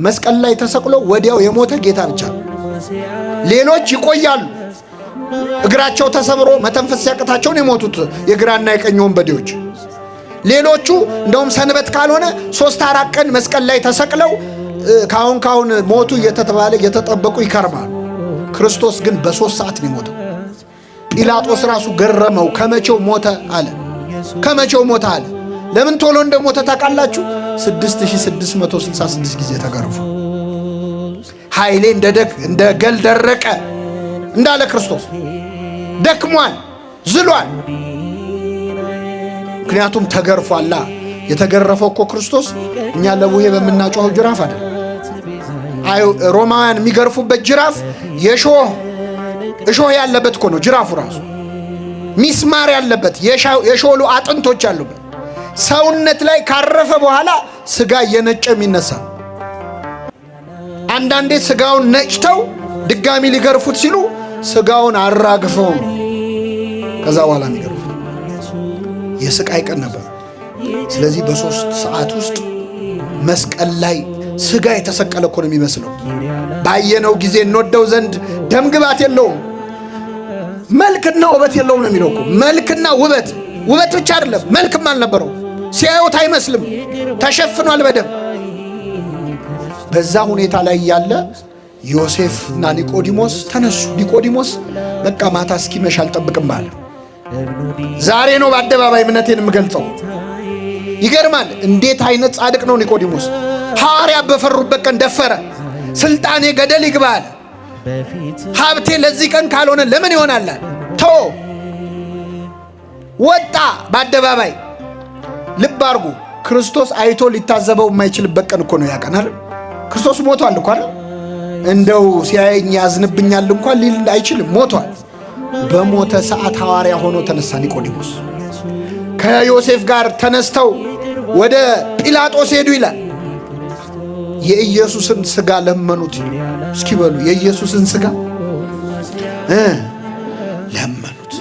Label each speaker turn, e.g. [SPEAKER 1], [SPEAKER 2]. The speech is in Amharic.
[SPEAKER 1] መስቀል ላይ ተሰቅሎ ወዲያው የሞተ ጌታ ብቻ ነው። ሌሎች ይቆያሉ። እግራቸው ተሰብሮ መተንፈስ ሲያቅታቸው ነው የሞቱት የግራና የቀኝ ወንበዴዎች። ሌሎቹ እንደውም ሰንበት ካልሆነ 3-4 ቀን መስቀል ላይ ተሰቅለው ካሁን ሞቱ እየተባለ እየተጠበቁ ይከርማሉ። ክርስቶስ ግን በ3 ሰዓት ነው የሞተው። ጲላጦስ ራሱ ገረመው። ከመቼው ሞተ አለ። ከመቼው ሞተ አለ። ለምን ቶሎ እንደሞተ ታውቃላችሁ? 6666 ጊዜ ተገርፎ ኃይሌ እንደ ገል ደረቀ እንዳለ ክርስቶስ ደክሟል፣ ዝሏል። ምክንያቱም ተገርፏላ። የተገረፈው እኮ ክርስቶስ እኛ ለቡሄ በምናጮኸው ጅራፍ አይደል። ሮማውያን የሚገርፉበት ጅራፍ እሾህ ያለበት እኮ ነው ጅራፉ ራሱ። ሚስማር ያለበት የሾሉ አጥንቶች ያሉበት ሰውነት ላይ ካረፈ በኋላ ስጋ እየነጨ የሚነሳ። አንዳንዴ ስጋውን ነጭተው ድጋሚ ሊገርፉት ሲሉ ስጋውን አራግፈው ከዛ በኋላ የሚገርፉት የስቃይ ቀን ነበር። ስለዚህ በ3 ሰዓት ውስጥ መስቀል ላይ ስጋ የተሰቀለ እኮ ነው የሚመስለው። ባየነው ጊዜ እንወደው ዘንድ ደም ግባት የለውም፣ መልክና ውበት የለውም ነው የሚለው እኮ። መልክና ውበት ብቻ አይደለም፣ መልክም አልነበረው። ሲያዩት አይመስልም፣ ተሸፍኗል በደም። በዛ ሁኔታ ላይ ያለ ዮሴፍና ኒቆዲሞስ ተነሱ። ኒቆዲሞስ በቃ ማታ እስኪመሽ አልጠብቅም አለ። ዛሬ ነው በአደባባይ እምነቴን የምገልጸው። ይገርማል። እንዴት አይነት ጻድቅ ነው ኒቆዲሞስ! ሐዋርያ በፈሩበት ቀን ደፈረ። ስልጣኔ ገደል ይግባ አለ። ሀብቴ ለዚህ ቀን ካልሆነ ለምን ይሆናል? ወጣ በአደባባይ። ልብ አድርጉ። ክርስቶስ አይቶ ሊታዘበው የማይችልበት ቀን እኮ ነው ያቀናል። ክርስቶስ ሞቷል እኮ አይደል? እንደው ሲያየኝ ያዝንብኛል እንኳን ሊል አይችልም። ሞቷል። በሞተ ሰዓት ሐዋርያ ሆኖ ተነሳ ኒቆዲሞስ። ከዮሴፍ ጋር ተነስተው ወደ ጲላጦስ ሄዱ ይላል። የኢየሱስን ስጋ ለመኑት። እስኪ በሉ የኢየሱስን ስጋ ለመኑት።